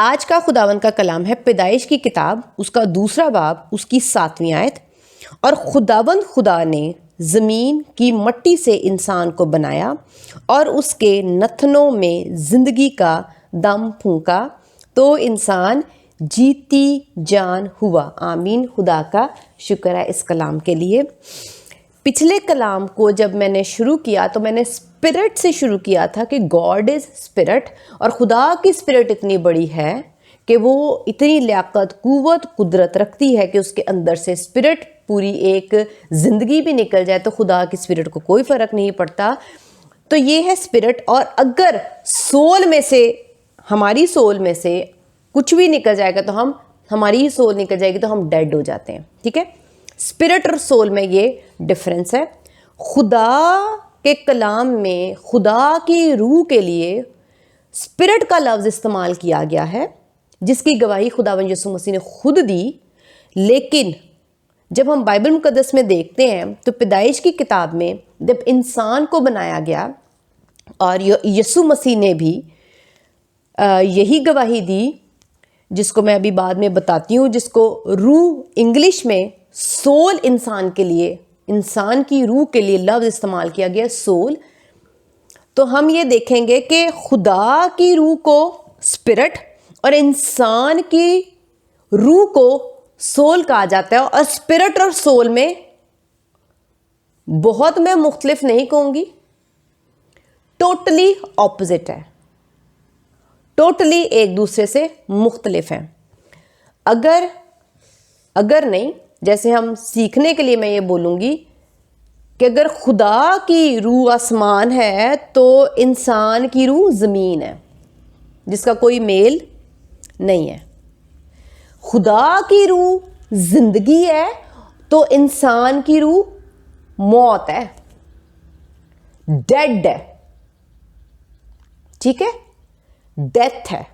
आज का खुदावंद का कलाम है पैदाइश की किताब, उसका दूसरा बाब, उसकी 7वीं आयत। और खुदावंद खुदा ने ज़मीन की मट्टी से इंसान को बनाया और उसके नथनों में ज़िंदगी का दम फूंका तो इंसान जीती जान हुआ। आमीन। खुदा का शुक्र है इस कलाम के लिए। पिछले कलाम को जब मैंने शुरू किया तो मैंने स्पिरिट से शुरू किया था कि गॉड इज़ स्पिरिट, और खुदा की स्पिरिट इतनी बड़ी है कि वो इतनी लियाकत, कुव्वत, कुदरत रखती है कि उसके अंदर से स्पिरिट पूरी एक ज़िंदगी भी निकल जाए तो खुदा की स्पिरिट को कोई फ़र्क नहीं पड़ता। तो ये है स्पिरिट। और अगर सोल में से, हमारी सोल में से कुछ भी निकल जाएगा तो हमारी ही सोल निकल जाएगी तो हम डेड हो जाते हैं। ठीक है, स्पिरिट और सोल में ये डिफरेंस है। खुदा के कलाम में खुदा की रूह के लिए स्पिरिट का लफ्ज़ इस्तेमाल किया गया है, जिसकी गवाही खुदावंद यीशु मसीह ने खुद दी। लेकिन जब हम बाइबल मुकद्दस में देखते हैं तो पैदाइश की किताब में जब इंसान को बनाया गया और यीशु मसीह ने भी यही गवाही दी, जिसको मैं अभी बाद में बताती हूँ, जिसको रूह इंग्लिश में सोल इंसान के लिए, इंसान की रूह के लिए लफ्ज़ इस्तेमाल किया गया, सोल। तो हम ये देखेंगे कि खुदा की रूह को स्पिरिट और इंसान की रूह को सोल कहा जाता है। और स्पिरिट और सोल में बहुत, मैं मुख्तलिफ नहीं कहूँगी, टोटली ऑपोजिट है, टोटली एक दूसरे से मुख्तलिफ हैं। अगर नहीं, जैसे हम सीखने के लिए मैं ये बोलूँगी कि अगर खुदा की रूह आसमान है तो इंसान की रूह ज़मीन है, जिसका कोई मेल नहीं है। खुदा की रूह ज़िंदगी है तो इंसान की रूह मौत है, डेड है। ठीक है, डेथ है।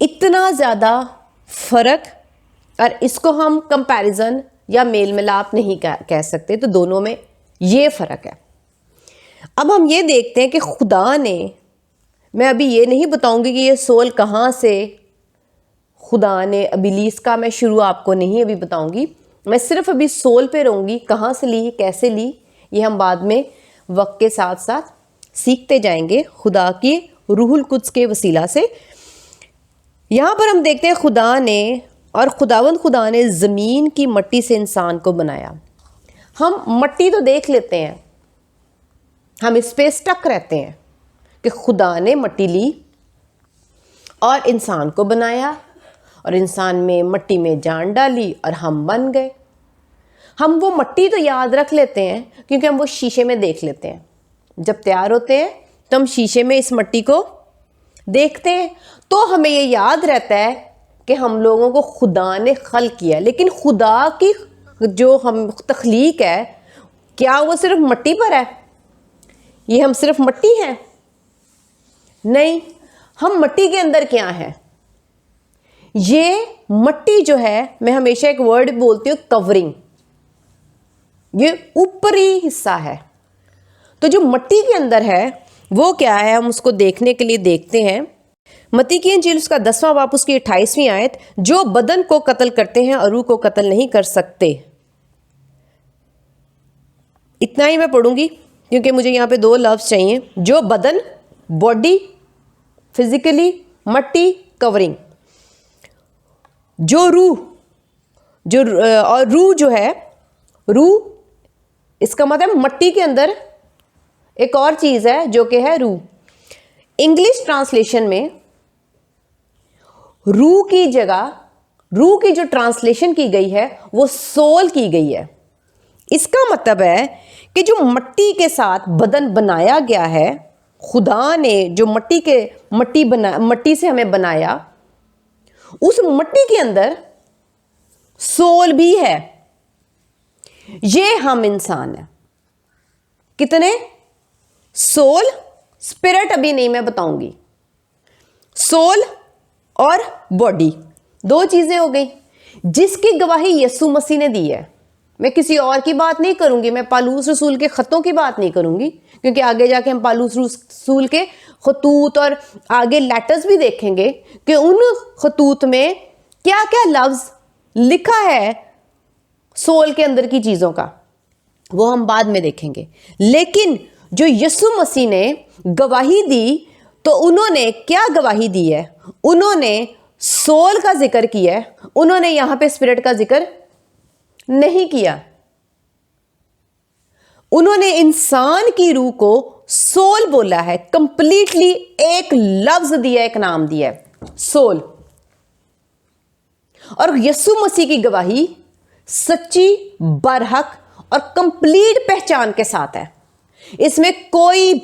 इतना ज़्यादा फ़र्क, और इसको हम कंपैरिजन या मेल मिलाप नहीं कह सकते, तो दोनों में ये फ़र्क है। अब हम ये देखते हैं कि खुदा ने, मैं अभी ये नहीं बताऊंगी कि ये सोल कहाँ से खुदा ने, इब्लीस का मैं शुरू आपको नहीं अभी बताऊंगी, मैं सिर्फ अभी सोल पे रहूँगी। कहाँ से ली, कैसे ली, ये हम बाद में वक्त के साथ साथ सीखते जाएंगे खुदा की रूहुल कुद्स के वसीला से। यहाँ पर हम देखते हैं खुदा ने, और खुदावंद खुदा ने ज़मीन की मट्टी से इंसान को बनाया। हम मट्टी तो देख लेते हैं, हम इस पे स्टक रहते हैं कि खुदा ने मट्टी ली और इंसान को बनाया, और इंसान में मट्टी में जान डाली और हम बन गए। हम वो मट्टी तो याद रख लेते हैं क्योंकि हम वो शीशे में देख लेते हैं। जब तैयार होते हैं तो हम शीशे में इस मट्टी को देखते हैं, तो हमें ये याद रहता है कि हम लोगों को खुदा ने खल किया। लेकिन खुदा की जो हम तख्लीक है, क्या वो सिर्फ मट्टी पर है? ये हम सिर्फ मट्टी हैं? नहीं, हम मट्टी के अंदर क्या है? ये मट्टी जो है, मैं हमेशा एक वर्ड बोलती हूँ, कवरिंग। ये ऊपरी हिस्सा है। तो जो मट्टी के अंदर है वो क्या है, हम उसको देखने के लिए देखते हैं। मत्ती की इंजील उसका 10वां बाब, उसकी 28वीं आयत, जो बदन को कत्ल करते हैं और रूह को कत्ल नहीं कर सकते। इतना ही मैं पढ़ूंगी क्योंकि मुझे यहाँ पे 2 लफ्ज़ चाहिए। जो बदन, बॉडी, फिजिकली, मट्टी, कवरिंग। जो रूह, और रूह जो है, रूह इसका मतलब मट्टी के अंदर एक और चीज़ है जो कि है रूह। इंग्लिश ट्रांसलेशन में रूह की जगह, रूह की जो ट्रांसलेशन की गई है वो सोल की गई है। इसका मतलब है कि जो मट्टी के साथ बदन बनाया गया है, खुदा ने जो मट्टी से हमें बनाया, उस मट्टी के अंदर सोल भी है। ये हम इंसान हैं। कितने? सोल, स्पिरिट अभी नहीं मैं बताऊंगी। सोल और बॉडी 2 चीजें हो गई, जिसकी गवाही यीशु मसीह ने दी है। मैं किसी और की बात नहीं करूंगी, मैं पालूस रसूल के ख़तों की बात नहीं करूंगी, क्योंकि आगे जाके हम पालूस रसूल के खतूत और आगे लेटर्स भी देखेंगे कि उन खतूत में क्या क्या लफ्ज़ लिखा है सोल के अंदर की चीज़ों का, वो हम बाद में देखेंगे। लेकिन जो यीशु मसीह ने गवाही दी, तो उन्होंने क्या गवाही दी है? उन्होंने सोल का जिक्र किया है, उन्होंने यहां पे स्पिरिट का जिक्र नहीं किया। उन्होंने इंसान की रूह को सोल बोला है, कंप्लीटली एक लफ्ज दिया, एक नाम दिया है, सोल। और यीशु मसीह की गवाही सच्ची, बरहक और कंप्लीट पहचान के साथ है। इसमें कोई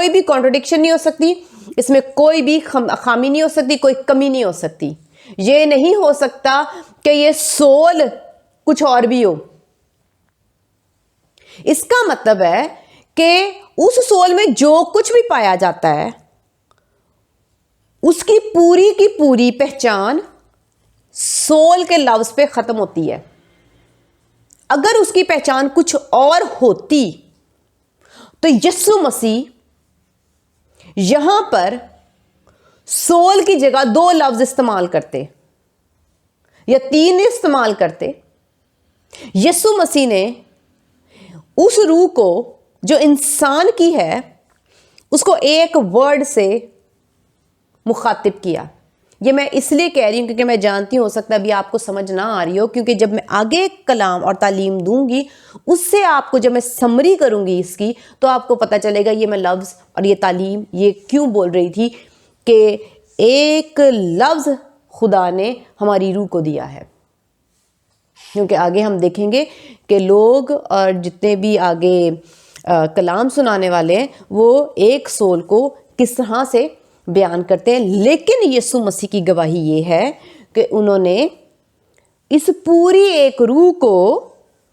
भी कॉन्ट्रडिक्शन नहीं हो सकती, इसमें कोई भी खामी नहीं हो सकती, कोई कमी नहीं हो सकती। ये नहीं हो सकता कि ये सोल कुछ और भी हो। इसका मतलब है कि उस सोल में जो कुछ भी पाया जाता है, उसकी पूरी की पूरी पहचान सोल के लफ्ज पे खत्म होती है। अगर उसकी पहचान कुछ और होती तो यीशु मसीह यहां पर सोल की जगह 2 लफ्ज इस्तेमाल करते या 3 इस्तेमाल करते। यीशु मसीह ने उस रूह को जो इंसान की है, उसको एक वर्ड से मुखातिब किया। ये मैं इसलिए कह रही हूं क्योंकि मैं जानती हूं हो सकता है अभी आपको समझ ना आ रही हो, क्योंकि जब मैं आगे कलाम और तालीम दूंगी, उससे आपको जब मैं समरी करूंगी इसकी, तो आपको पता चलेगा ये मैं लफ्ज़ और ये तालीम ये क्यों बोल रही थी कि एक लफ्ज़ खुदा ने हमारी रूह को दिया है। क्योंकि आगे हम देखेंगे कि लोग और जितने भी आगे कलाम सुनाने वाले हैं, वो एक सोल को किस तरह से बयान करते हैं। लेकिन यीशु मसीह की गवाही ये है कि उन्होंने इस पूरी एक रूह को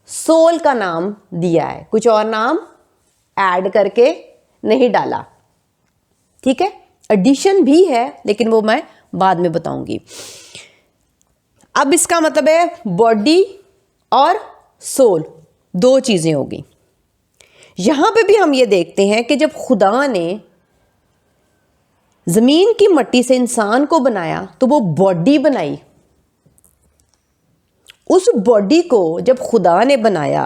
सोल का नाम दिया है, कुछ और नाम ऐड करके नहीं डाला। ठीक है, एडिशन भी है, लेकिन वो मैं बाद में बताऊंगी। अब इसका मतलब है बॉडी और सोल 2 चीजें होगी। यहां पे भी हम ये देखते हैं कि जब खुदा ने जमीन की मिट्टी से इंसान को बनाया तो वो बॉडी बनाई। उस बॉडी को जब खुदा ने बनाया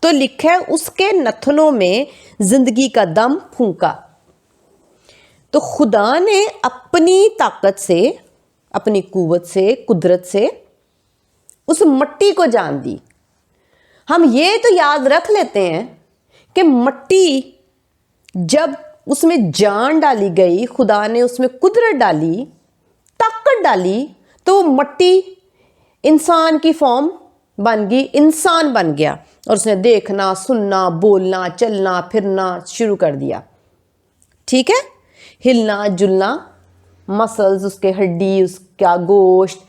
तो लिखा है उसके नथनों में जिंदगी का दम फूंका। तो खुदा ने अपनी ताकत से, अपनी कुव्वत से, कुदरत से उस मिट्टी को जान दी। हम ये तो याद रख लेते हैं कि मिट्टी जब उसमें जान डाली गई, खुदा ने उसमें कुदरत डाली, ताकत डाली, तो वो मिट्टी इंसान की फॉर्म बन गई, इंसान बन गया और उसने देखना, सुनना, बोलना, चलना फिरना शुरू कर दिया। ठीक है, हिलना जुलना, मसल्स, उसके हड्डी, उसका गोश्त,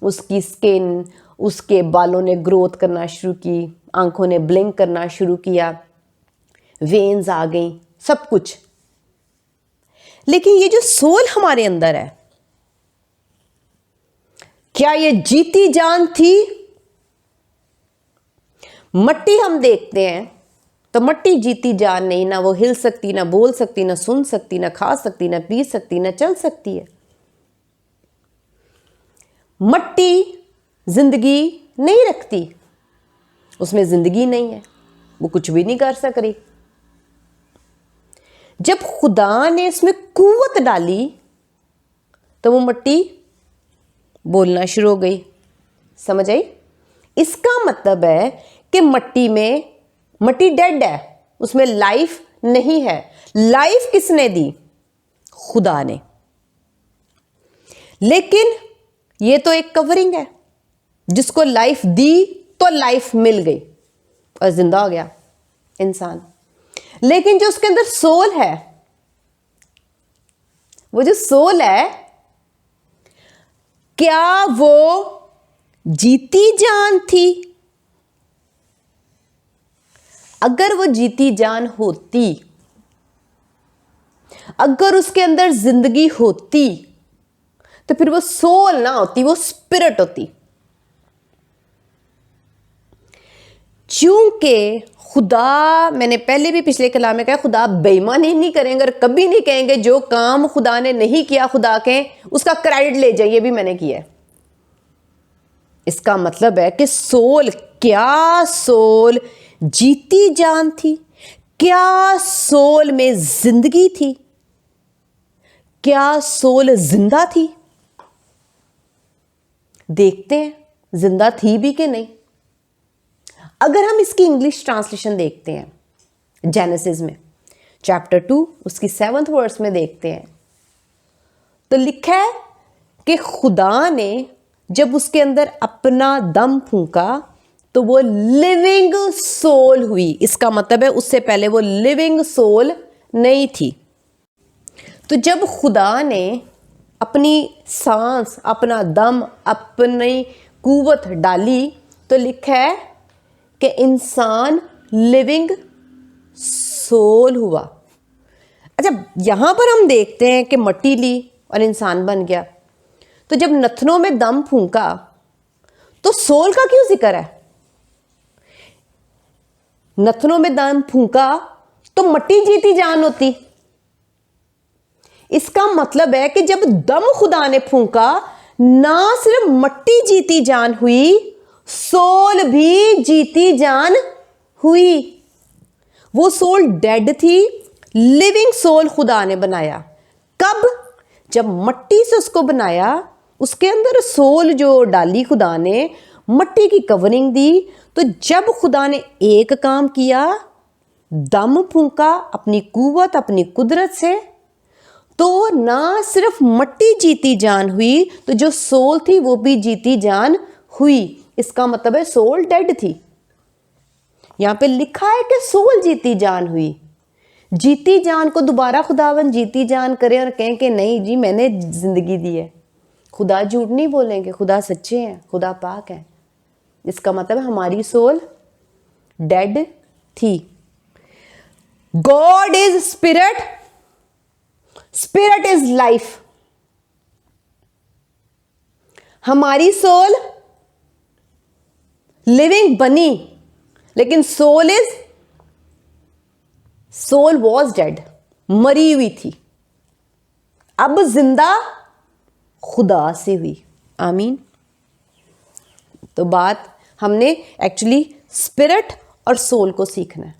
उसकी स्किन, उसके बालों ने ग्रोथ करना शुरू की, आंखों ने ब्लिंक करना शुरू किया, वेन्स आ गई, सब कुछ। लेकिन ये जो सोल हमारे अंदर है, क्या ये जीती जान थी? मिट्टी हम देखते हैं तो मिट्टी जीती जान नहीं, ना वो हिल सकती, ना बोल सकती, ना सुन सकती, ना खा सकती, ना पी सकती, ना चल सकती है। मिट्टी जिंदगी नहीं रखती, उसमें जिंदगी नहीं है, वो कुछ भी नहीं कर सक रही। जब खुदा ने इसमें कुव्वत डाली तो वो मिट्टी बोलना शुरू हो गई। समझ आई? इसका मतलब है कि मिट्टी डेड है, उसमें लाइफ नहीं है। लाइफ किसने दी? खुदा ने। लेकिन ये तो एक कवरिंग है, जिसको लाइफ दी तो लाइफ मिल गई और जिंदा हो गया इंसान। लेकिन जो उसके अंदर सोल है, वो जो सोल है, क्या वो जीती जान थी? अगर वो जीती जान होती, अगर उसके अंदर जिंदगी होती, तो फिर वो सोल ना होती, वो स्पिरिट होती। चूंकि खुदा, मैंने पहले भी पिछले कलाम में कहा, खुदा बेईमानी नहीं करेंगे और कभी नहीं कहेंगे जो काम खुदा ने नहीं किया खुदा के उसका क्रेडिट ले जाइए, भी मैंने किया है। इसका मतलब है कि सोल, क्या सोल जीती जान थी, क्या सोल में जिंदगी थी, क्या सोल जिंदा थी? देखते हैं जिंदा थी भी कि नहीं। अगर हम इसकी इंग्लिश ट्रांसलेशन देखते हैं जेनेसिस में चैप्टर 2 उसकी 7th वर्स में देखते हैं तो लिखा है कि खुदा ने जब उसके अंदर अपना दम फूंका तो वो लिविंग सोल हुई। इसका मतलब है उससे पहले वो लिविंग सोल नहीं थी। तो जब खुदा ने अपनी सांस, अपना दम, अपनी कुव्वत डाली तो लिखा है कि इंसान लिविंग सोल हुआ। अच्छा, यहां पर हम देखते हैं कि मट्टी ली और इंसान बन गया। तो जब नथनों में दम फूंका तो सोल का क्यों जिक्र है? नथनों में दम फूंका तो मट्टी जीती जान होती। इसका मतलब है कि जब दम खुदा ने फूंका, ना सिर्फ मट्टी जीती जान हुई, सोल भी जीती जान हुई। वो सोल डेड थी, लिविंग सोल खुदा ने बनाया। कब? जब मट्टी से उसको बनाया, उसके अंदर सोल जो डाली खुदा ने, मट्टी की कवरिंग दी। तो जब खुदा ने एक काम किया, दम फूंका अपनी कुव्वत, अपनी कुदरत से, तो ना सिर्फ मट्टी जीती जान हुई, तो जो सोल थी वो भी जीती जान हुई। इसका मतलब है सोल डेड थी। यहां पे लिखा है कि सोल जीती जान हुई। जीती जान को दोबारा खुदावन जीती जान करे और कहें कि नहीं जी मैंने जिंदगी दी है। खुदा झूठ नहीं बोलेंगे, खुदा सच्चे हैं, खुदा पाक है। इसका मतलब है हमारी सोल डेड थी। God is spirit, spirit is life. हमारी सोल लिविंग बनी, लेकिन सोल वॉज डेड, मरी हुई थी। अब जिंदा खुदा से हुई। आमीन। तो बात हमने एक्चुअली स्पिरिट और सोल को सीखना है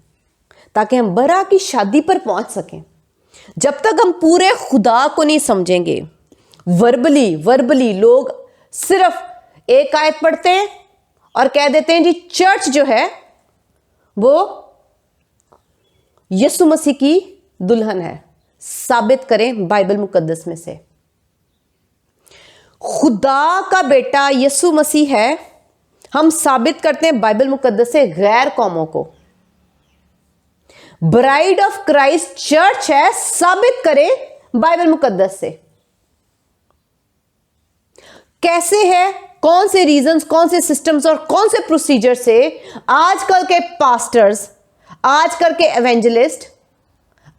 ताकि हम बरा की शादी पर पहुंच सकें। जब तक हम पूरे खुदा को नहीं समझेंगे, वर्बली लोग सिर्फ एक आयत पढ़ते हैं और कह देते हैं जी चर्च जो है वो यीशु मसीह की दुल्हन है। साबित करें बाइबल मुकद्दस में से। खुदा का बेटा यीशु मसीह है, हम साबित करते हैं बाइबल मुकद्दस से गैर कौमों को। ब्राइड ऑफ क्राइस्ट चर्च है, साबित करें बाइबल मुकद्दस से। कैसे है, कौन से रीजंस, कौन से सिस्टम्स और कौन से प्रोसीजर से आजकल के पास्टर्स, आजकल के एवेंजलिस्ट,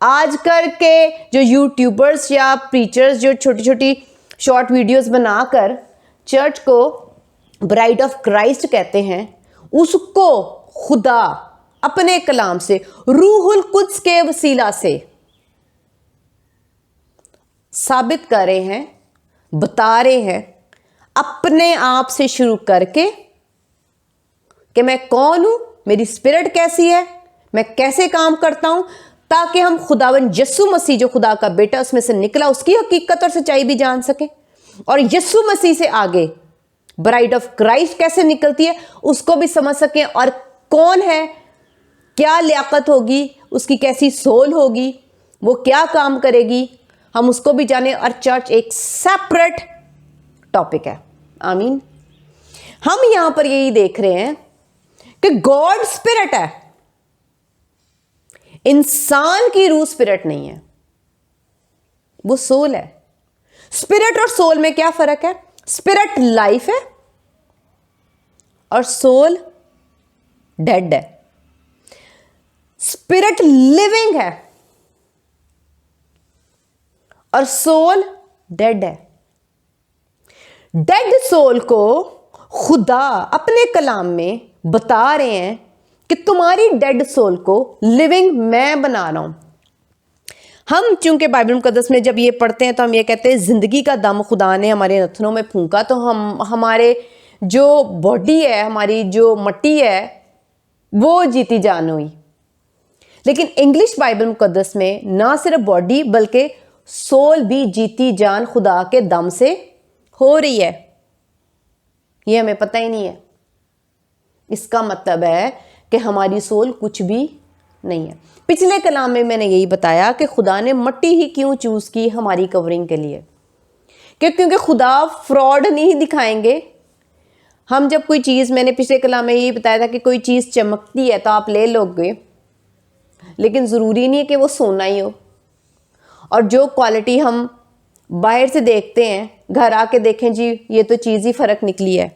आजकल के जो यूट्यूबर्स या प्रीचर्स जो छोटी छोटी शॉर्ट वीडियोस बनाकर चर्च को ब्राइड ऑफ क्राइस्ट कहते हैं, उसको खुदा अपने कलाम से, रूहुल कुद्स के वसीला से साबित कर रहे हैं, बता रहे हैं अपने आप से शुरू करके कि मैं कौन हूं, मेरी स्पिरिट कैसी है, मैं कैसे काम करता हूं, ताकि हम खुदावन यीशु मसीह जो खुदा का बेटा उसमें से निकला उसकी हकीकत और सच्चाई भी जान सके। और यीशु मसीह से आगे ब्राइड ऑफ क्राइस्ट कैसे निकलती है उसको भी समझ सकें, और कौन है, क्या लियाकत होगी उसकी, कैसी सोल होगी, वो क्या काम करेगी, हम उसको भी जाने। और चर्च एक सेपरेट टॉपिक है। आमीन। हम यहां पर यही देख रहे हैं कि गॉड स्पिरिट है, इंसान की रूह स्पिरिट नहीं है, वो सोल है। स्पिरिट और सोल में क्या फर्क है? स्पिरिट लाइफ है और सोल डेड है। स्पिरिट लिविंग है और सोल डेड है। डेड सोल को खुदा अपने कलाम में बता रहे हैं कि तुम्हारी डेड सोल को लिविंग मैं बना रहा हूं। हम चूंकि बाइबल मुकद्दस में जब ये पढ़ते हैं तो हम ये कहते हैं जिंदगी का दम खुदा ने हमारे नथनों में फूंका, तो हम हमारे जो बॉडी है, हमारी जो मट्टी है, वो जीती जान हुई। लेकिन इंग्लिश बाइबल मुकद्दस में ना सिर्फ बॉडी बल्कि सोल भी जीती जान खुदा के दम से हो रही है। ये हमें पता ही नहीं है। इसका मतलब है कि हमारी सोल कुछ भी नहीं है। पिछले कलाम में मैंने यही बताया कि खुदा ने मट्टी ही क्यों चूज की हमारी कवरिंग के लिए, क्योंकि खुदा फ्रॉड नहीं दिखाएंगे। हम जब कोई चीज़, मैंने पिछले कलाम में यही बताया था कि कोई चीज़ चमकती है तो आप ले लोगे, लेकिन ज़रूरी नहीं है कि वो सोना ही हो। और जो क्वालिटी हम बाहर से देखते हैं, घर आके देखें जी ये तो चीज़ ही फ़र्क निकली है,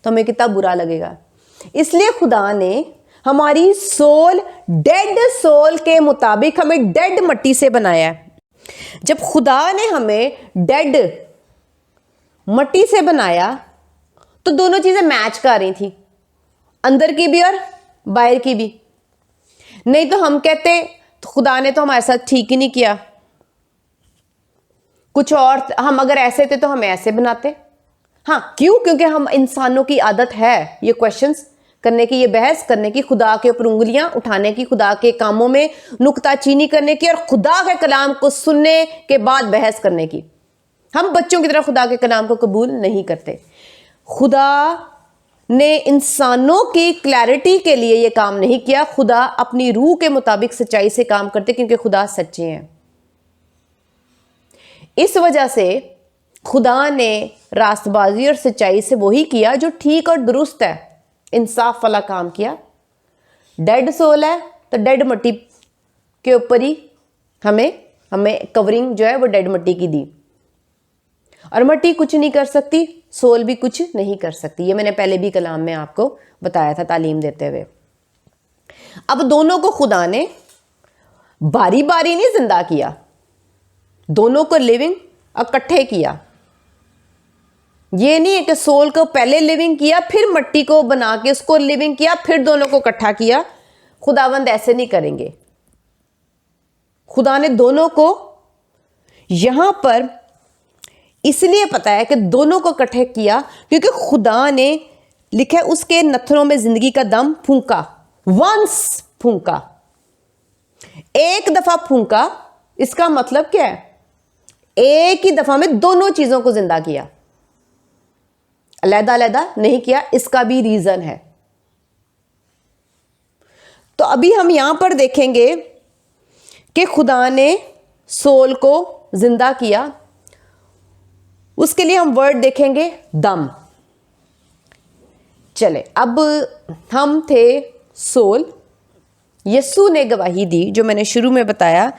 तो हमें कितना बुरा लगेगा। इसलिए खुदा ने हमारी सोल, डेड सोल के मुताबिक हमें डेड मट्टी से बनाया है। जब खुदा ने हमें डेड मट्टी से बनाया तो दोनों चीज़ें मैच कर रही थी, अंदर की भी और बाहर की भी। नहीं तो हम कहते तो खुदा ने तो हमारे साथ ठीक ही नहीं किया, कुछ और, हम अगर ऐसे थे तो हम ऐसे बनाते। हाँ, क्यों? क्योंकि हम इंसानों की आदत है ये क्वेश्चंस करने की, ये बहस करने की, खुदा के ऊपर उंगलियां उठाने की, खुदा के कामों में नुक्ताचीनी करने की और खुदा के कलाम को सुनने के बाद बहस करने की। हम बच्चों की तरह खुदा के कलाम को कबूल नहीं करते। खुदा ने इंसानों की क्लैरिटी के लिए ये काम नहीं किया। खुदा अपनी रूह के मुताबिक सच्चाई से काम करते, क्योंकि खुदा सच्चे हैं। इस वजह से खुदा ने रास्तबाजी और सच्चाई से वही किया जो ठीक और दुरुस्त है, इंसाफ वाला काम किया। डेड सोल है तो डेड मट्टी के ऊपर ही हमें कवरिंग जो है वो डेड मट्टी की दी। और मट्टी कुछ नहीं कर सकती, सोल भी कुछ नहीं कर सकती। ये मैंने पहले भी कलाम में आपको बताया था तालीम देते हुए। अब दोनों को खुदा ने बारी बारी नहीं जिंदा किया, दोनों को लिविंग इकट्ठे किया। ये नहीं है कि सोल को पहले लिविंग किया, फिर मट्टी को बना के उसको लिविंग किया, फिर दोनों को इकट्ठा किया। खुदावंद ऐसे नहीं करेंगे। खुदा ने दोनों को यहां पर इसलिए पता है कि दोनों को इकट्ठे किया क्योंकि खुदा ने लिखा है उसके नथनों में जिंदगी का दम फूंका। वंस फूंका, एक दफा फूंका। इसका मतलब क्या है? एक ही दफा में दोनों चीजों को जिंदा किया, अलग अलग नहीं किया। इसका भी रीजन है। तो अभी हम यहां पर देखेंगे कि खुदा ने सोल को जिंदा किया। उसके लिए हम वर्ड देखेंगे दम। चले, अब हम थे सोल, यीशु ने गवाही दी, जो मैंने शुरू में बताया।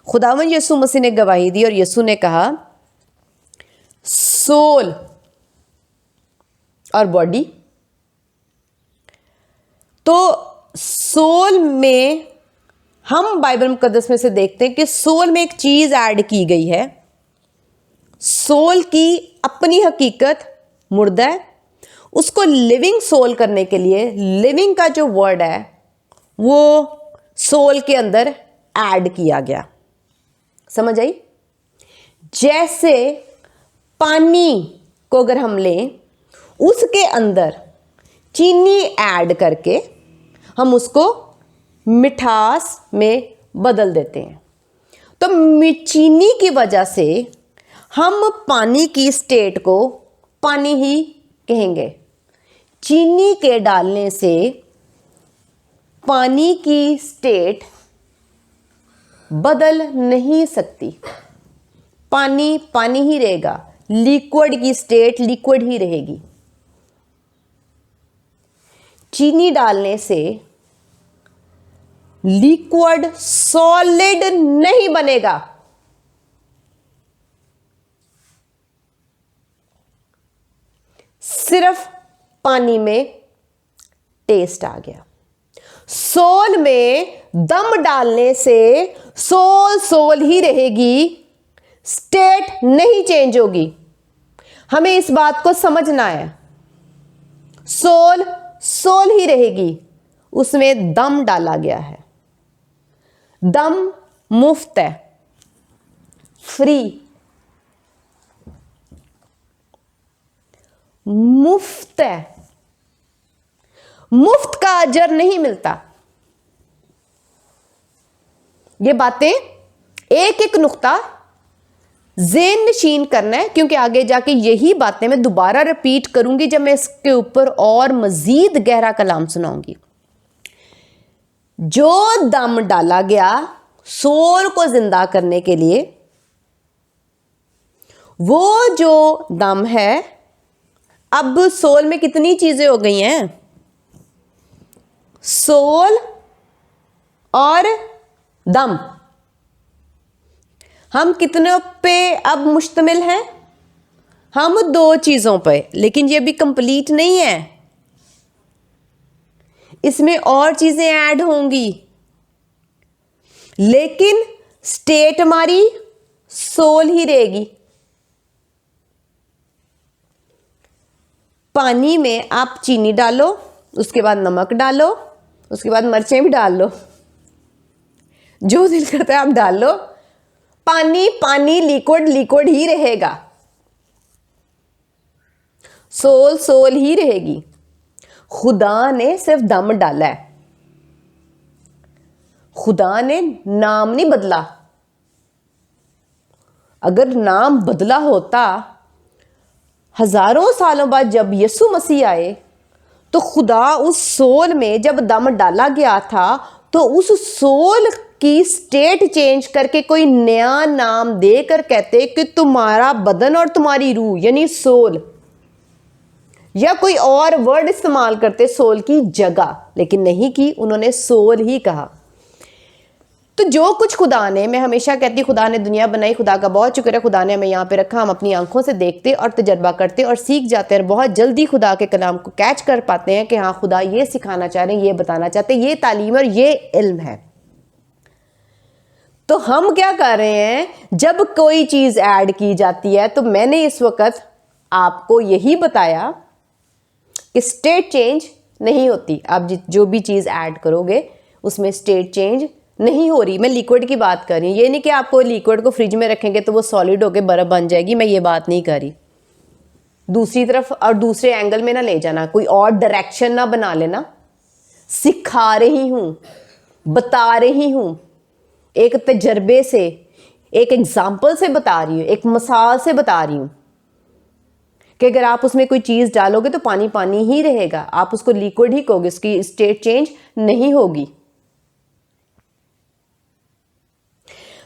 खुदावन यीशु मसीह ने गवाही दी और यीशु ने कहा सोल और बॉडी। तो सोल में हम बाइबल मुकद्दस में से देखते हैं कि सोल में एक चीज ऐड की गई है। सोल की अपनी हकीकत मुर्दा है, उसको लिविंग सोल करने के लिए लिविंग का जो वर्ड है वो सोल के अंदर ऐड किया गया। समझ आई? जैसे पानी को अगर हम लें, उसके अंदर चीनी ऐड करके हम उसको मिठास में बदल देते हैं। तो चीनी की वजह से हम पानी की स्टेट को पानी ही कहेंगे। चीनी के डालने से पानी की स्टेट बदल नहीं सकती, पानी पानी ही रहेगा, लिक्विड की स्टेट लिक्विड ही रहेगी। चीनी डालने से लिक्विड सॉलिड नहीं बनेगा। सिर्फ पानी में टेस्ट आ गया। सोल में दम डालने से सोल सोल ही रहेगी, स्टेट नहीं चेंज होगी। हमें इस बात को समझना है। सोल सोल ही रहेगी, उसमें दम डाला गया है। दम मुफ्त है, फ्री, मुफ्त है, मुफ्त का अजर नहीं मिलता। ये बातें एक एक नुक्ता ज़ेन नशीन करना है, क्योंकि आगे जाके यही बातें मैं दोबारा रिपीट करूंगी जब मैं इसके ऊपर और मजीद गहरा कलाम सुनाऊंगी। जो दम डाला गया सोल को जिंदा करने के लिए, वो जो दम है, अब सोल में कितनी चीजें हो गई हैं? सोल और दम, हम कितने पे अब मुश्तमिल हैं? हम दो चीजों पे, लेकिन ये भी कंप्लीट नहीं है, इसमें और चीजें ऐड होंगी, लेकिन स्टेट हमारी सोल ही रहेगी। पानी में आप चीनी डालो, उसके बाद नमक डालो, उसके बाद मिर्चें भी डाल लो, जो दिल करता है आप डाल लो, पानी पानी, लिक्विड लिक्विड ही रहेगा, सोल सोल ही रहेगी। खुदा ने सिर्फ दम डाला है, खुदा ने नाम नहीं बदला। अगर नाम बदला होता, हजारों सालों बाद जब यीशु मसीह आए, तो खुदा उस सोल में जब दम डाला गया था, तो उस सोल की स्टेट चेंज करके कोई नया नाम देकर कहते कि तुम्हारा बदन और तुम्हारी रूह यानी सोल, या कोई और वर्ड इस्तेमाल करते सोल की जगह, लेकिन नहीं की, उन्होंने सोल ही कहा। तो जो कुछ खुदा ने, मैं हमेशा कहती खुदा ने दुनिया बनाई, खुदा का बहुत शुक्र है खुदा ने हमें यहाँ पे रखा, हम अपनी आंखों से देखते और तजर्बा करते और सीख जाते हैं, बहुत जल्दी खुदा के कलाम को कैच कर पाते हैं कि हाँ खुदा ये सिखाना चाह रहे हैं, ये बताना चाहते हैं, ये तालीम और ये इल्म है। तो हम क्या कर रहे हैं, जब कोई चीज ऐड की जाती है, तो मैंने इस वक्त आपको यही बताया कि स्टेट चेंज नहीं होती। आप जो भी चीज ऐड करोगे उसमें स्टेट चेंज नहीं हो रही। मैं लिक्विड की बात कर रही हूँ, ये नहीं कि आपको लिक्विड को फ्रिज में रखेंगे तो वो सॉलिड होकर बर्फ बन जाएगी, मैं ये बात नहीं कर रही। दूसरी तरफ और दूसरे एंगल में ना ले जाना, कोई और डायरेक्शन ना बना लेना। सिखा रही हूँ, बता रही हूँ, एक तजर्बे से, एक एग्जाम्पल से बता रही हूँ, एक मिसाल से बता रही हूँ कि अगर आप उसमें कोई चीज डालोगे तो पानी पानी ही रहेगा, आप उसको लिक्विड ही कहोगे, उसकी स्टेट चेंज नहीं होगी।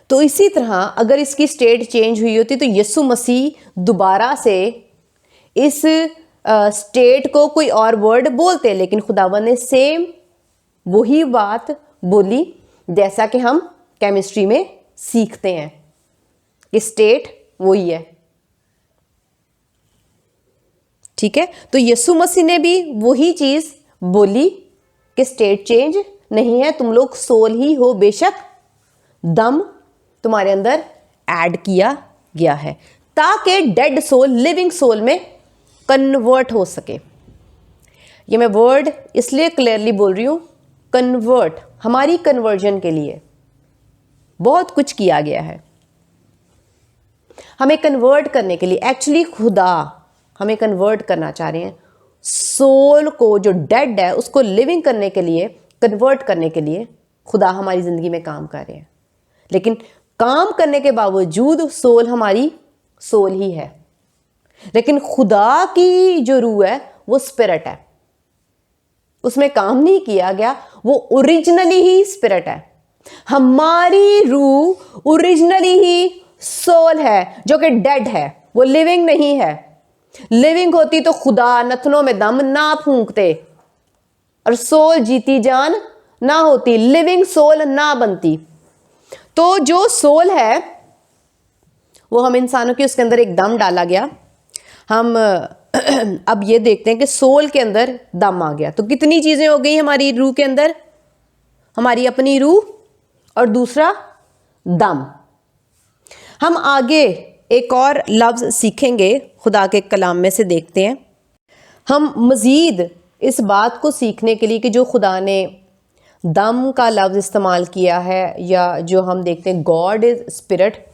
तो इसी तरह अगर इसकी स्टेट चेंज हुई होती तो यीशु मसीह दोबारा से इस स्टेट को कोई और वर्ड बोलते, लेकिन खुदावन ने सेम वही बात बोली जैसा कि हम केमिस्ट्री में सीखते हैं कि स्टेट वही है। ठीक है, तो यीशु मसीह ने भी वही चीज बोली कि स्टेट चेंज नहीं है, तुम लोग सोल ही हो, बेशक दम तुम्हारे अंदर ऐड किया गया है ताकि डेड सोल लिविंग सोल में कन्वर्ट हो सके। ये मैं वर्ड इसलिए क्लियरली बोल रही हूं, कन्वर्ट, हमारी कन्वर्जन के लिए बहुत कुछ किया गया है। हमें कन्वर्ट करने के लिए, एक्चुअली खुदा हमें कन्वर्ट करना चाह रहे हैं, सोल को जो डेड है उसको लिविंग करने के लिए, कन्वर्ट करने के लिए खुदा हमारी जिंदगी में काम कर रहे हैं। लेकिन काम करने के बावजूद सोल हमारी सोल ही है, लेकिन खुदा की जो रूह है वो स्पिरिट है, उसमें काम नहीं किया गया, वो ओरिजिनली ही स्पिरिट है। हमारी रूह ओरिजिनली ही सोल है जो कि डेड है, वो लिविंग नहीं है। लिविंग होती तो खुदा नथनों में दम ना फूंकते और सोल जीती जान ना होती, लिविंग सोल ना बनती। तो जो सोल है वो हम इंसानों की, उसके अंदर एक दम डाला गया। हम अब ये देखते हैं कि सोल के अंदर दम आ गया तो कितनी चीजें हो गई हमारी रूह के अंदर, हमारी अपनी रूह और दूसरा दम। हम आगे एक और लफ्ज सीखेंगे खुदा के कलाम में से, देखते हैं हम मजीद इस बात को सीखने के लिए कि जो खुदा ने दम का लफ्ज़ इस्तेमाल किया है, या जो हम देखते हैं गॉड इज़ स्पिरिट,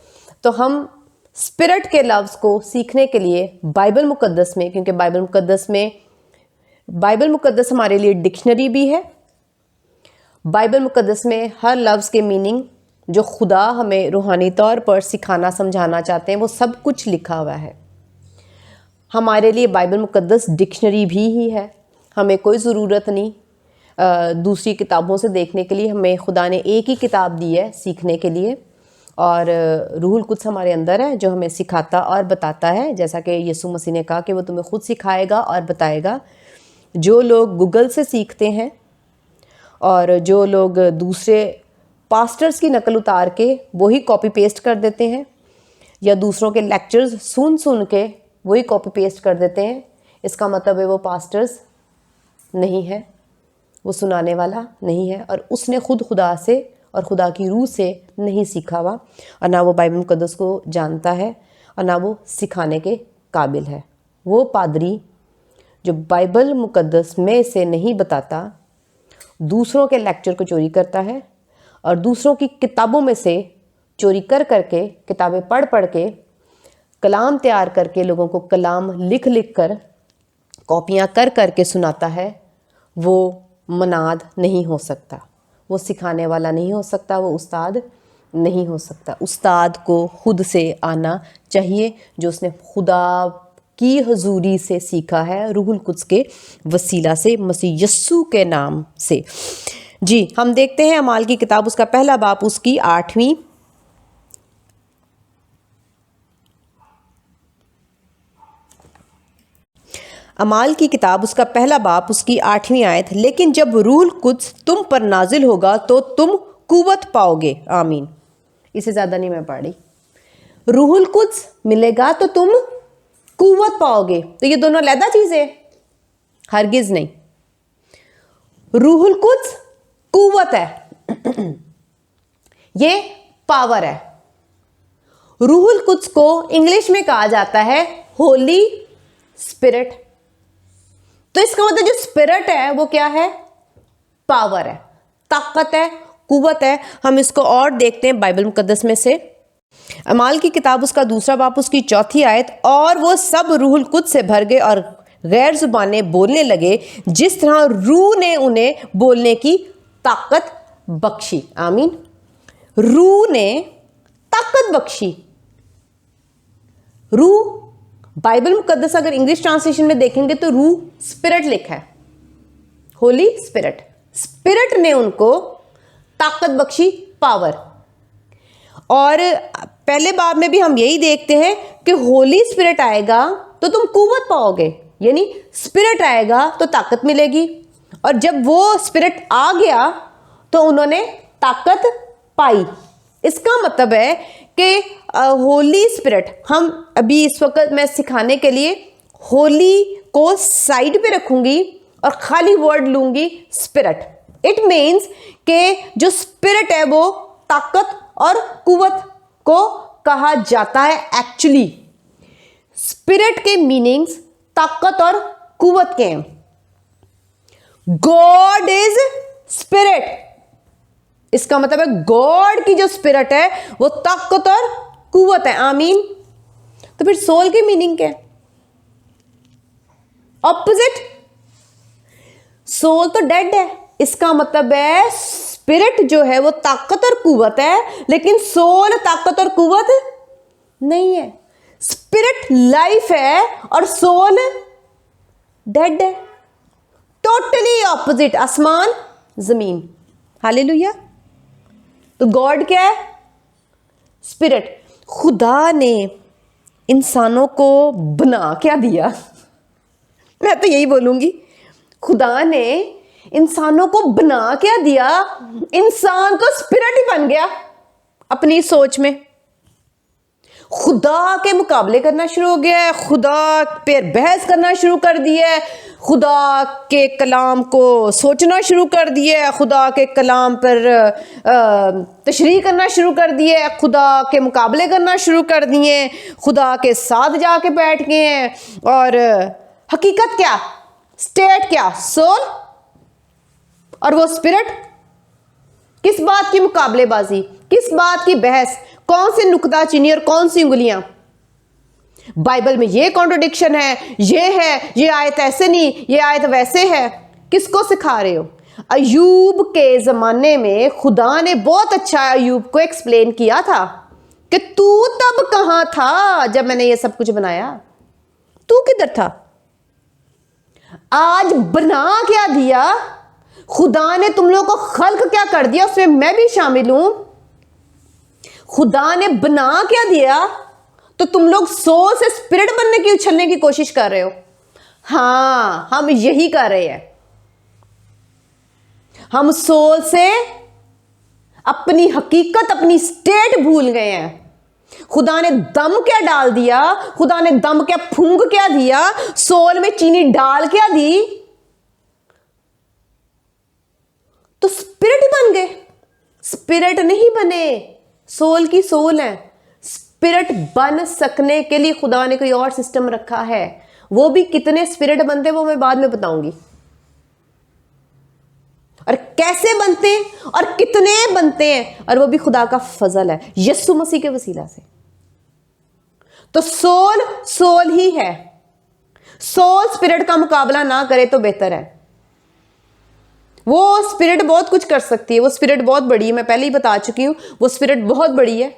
तो हम स्पिरिट के लफ्ज़ को सीखने के लिए बाइबल मुक़द्दस में, क्योंकि बाइबल मुक़द्दस हमारे लिए डिक्शनरी भी है, बाइबल मुक़द्दस में हर लफ्ज़ के मीनिंग जो खुदा हमें रूहानी तौर पर सिखाना समझाना चाहते हैं वो सब कुछ लिखा हुआ है। हमारे लिए बाइबल मुक़द्दस डिक्शनरी भी ही है, हमें कोई ज़रूरत नहीं दूसरी किताबों से देखने के लिए। हमें खुदा ने एक ही किताब दी है सीखने के लिए, और रूहुल कुद्स हमारे अंदर है जो हमें सिखाता और बताता है, जैसा कि यीशु मसीह ने कहा कि वो तुम्हें खुद सिखाएगा और बताएगा। जो लोग गूगल से सीखते हैं और जो लोग दूसरे पास्टर्स की नकल उतार के वही कॉपी पेस्ट कर देते हैं, या दूसरों के लेक्चर्स सुन के वही कॉपी पेस्ट कर देते हैं, इसका मतलब है वो पास्टर्स नहीं है, वो सुनाने वाला नहीं है, और उसने खुद खुदा से और खुदा की रूह से नहीं सीखा हुआ, और ना वो बाइबल मुक़द्दस को जानता है और ना वो सिखाने के काबिल है। वो पादरी जो बाइबल मुक़द्दस में से नहीं बताता, दूसरों के लेक्चर को चोरी करता है और दूसरों की किताबों में से चोरी कर करके, किताबें पढ़ के, कलाम तैयार करके, लोगों को कलाम लिख कर, कॉपियाँ कर के सुनाता है, वो मनाद नहीं हो सकता, वो सिखाने वाला नहीं हो सकता, वो उस्ताद नहीं हो सकता। उस्ताद को खुद से आना चाहिए, जो उसने खुदा की हजूरी से सीखा है, रूहुल कुद्स के वसीला से, मसीह यस्सु के नाम से। जी, हम देखते हैं अमाल की किताब उसका पहला बाप उसकी 8वीं अमाल की किताब उसका पहला बाप उसकी 8वीं आयत। लेकिन जब रूहुल कुद्स तुम पर नाजिल होगा तो तुम कुव्वत पाओगे। आमीन। इससे ज़्यादा नहीं मैं पढ़ रही। रूहुल कुद्स मिलेगा तो तुम कुव्वत पाओगे। तो ये दोनों अलग चीज़ें, हरगिज़ नहीं। रूहुल कुद्स कुव्वत है, ये पावर है। रूहुल कुद्स को इंग्लिश में कहा जाता है होली स्पिरिट। तो इसका मतलब जो स्पिरिट है वो क्या है? पावर है, ताकत है, कुव्वत है। हम इसको और देखते हैं बाइबल मुकद्दस में से। अमाल की किताब उसका दूसरा बाप उसकी 4थी आयत। और वो सब रूहुल कुद्स से भर गए और गैर जुबानें बोलने लगे, जिस तरह रूह ने उन्हें बोलने की ताकत बख्शी। आमीन। रूह ने ताकत बख्शी। रूह, बाइबल मुकद्दस अगर इंग्लिश ट्रांसलेशन में देखेंगे तो रूह स्पिरिट लिखा है, होली स्पिरिट। स्पिरिट ने उनको ताकत बख्शी, पावर। और पहले बाब में भी हम यही देखते हैं कि होली स्पिरिट आएगा तो तुम कुव्वत पाओगे, यानी स्पिरिट आएगा तो ताकत मिलेगी। और जब वो स्पिरिट आ गया तो उन्होंने ताकत पाई। इसका मतलब है कि होली स्पिरिट, हम अभी इस वक्त मैं सिखाने के लिए होली को साइड पे रखूंगी और खाली वर्ड लूंगी स्पिरिट। इट मीन्स कि जो स्पिरिट है वो ताकत और कुव्वत को कहा जाता है। एक्चुअली स्पिरिट के मीनिंग्स ताकत और कुव्वत के हैं। गॉड इज स्पिरिट, इसका मतलब है गॉड की जो स्पिरिट है वो ताकत और कुव्वत है। आमीन। तो फिर सोल की मीनिंग क्या है? ऑपोजिट। सोल तो डेड है, इसका मतलब है स्पिरिट जो है वो ताकत और कुव्वत है, लेकिन सोल ताकत और कुव्वत नहीं है। स्पिरिट लाइफ है और सोल डेड है। टोटली ऑपोजिट, आसमान जमीन। हालेलुया। तो गॉड क्या है? स्पिरिट। खुदा ने इंसानों को बना क्या दिया? मैं तो यही बोलूंगी, खुदा ने इंसानों को बना क्या दिया? इंसान तो स्पिरिट ही बन गया अपनी सोच में। खुदा के मुकाबले करना शुरू हो गया है, खुदा पे बहस करना शुरू कर दिया है, खुदा के कलाम को सोचना शुरू कर दिया है, खुदा के कलाम पर तशरीह करना शुरू कर दिया है, खुदा के मुकाबले करना शुरू कर दिए, खुदा के साथ जाके बैठ गए हैं। और हकीकत क्या? स्टेट क्या? सोल। और वो स्पिरिट किस बात की मुकाबलेबाजी, किस बात की बहस, कौन से नुक्ताचीनी और कौन सी उंगलियां? बाइबल में ये कॉन्ट्रडिक्शन है, ये आयत ऐसे नहीं, ये आयत वैसे है। किसको सिखा रहे हो? अयूब के जमाने में खुदा ने बहुत अच्छा अयूब को एक्सप्लेन किया था कि तू तब कहां था जब मैंने ये सब कुछ बनाया, तू किधर था? आज बना क्या दिया खुदा ने, तुम लोगों को खल्क क्या कर दिया, उसमें मैं भी शामिल हूं। खुदा ने बना क्या दिया, तो तुम लोग सोल से स्पिरिट बनने की, उछलने की कोशिश कर रहे हो। हां, हम यही कर रहे हैं। हम सोल से अपनी हकीकत, अपनी स्टेट भूल गए हैं। खुदा ने दम क्या डाल दिया, खुदा ने दम क्या फूंक क्या दिया, सोल में चीनी डाल क्या दी, तो स्पिरिट बन गए। स्पिरिट नहीं बने, सोल की सोल है। स्पिरिट बन सकने के लिए खुदा ने कोई और सिस्टम रखा है। वो भी कितने स्पिरिट बनते हैं वो मैं बाद में बताऊंगी, और कैसे बनते हैं और कितने बनते हैं, और वो भी खुदा का फजल है यीशु मसीह के वसीला से। तो सोल ही है। सोल स्पिरिट का मुकाबला ना करे तो बेहतर है। वो स्पिरिट बहुत कुछ कर सकती है, वो स्पिरिट बहुत बड़ी है, मैं पहले ही बता चुकी हूं। वो स्पिरिट बहुत बड़ी है,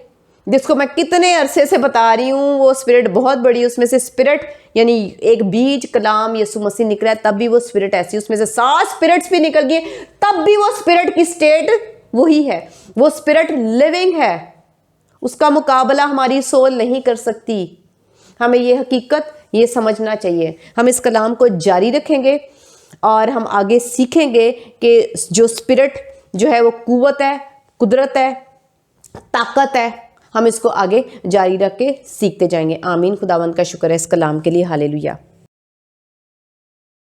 जिसको मैं कितने अरसे से बता रही हूं। वो स्पिरिट बहुत बड़ी है। उसमें से स्पिरिट यानी एक बीज कलाम यीशु मसीह निकला है, तब भी वो स्पिरिट ऐसी, उसमें से 7 स्पिरिट्स भी निकल गए, तब भी वो स्पिरिट की स्टेट वही है। वो स्पिरिट लिविंग है, उसका मुकाबला हमारी सोल नहीं कर सकती। हमें ये हकीकत ये समझना चाहिए। हम इस कलाम को जारी रखेंगे और हम आगे सीखेंगे कि जो स्पिरिट जो है वो कुव्वत है, कुदरत है, ताकत है। हम इसको आगे जारी रख के सीखते जाएंगे। आमीन। खुदावंद का शुक्र है इस कलाम के लिए। हालेलुया।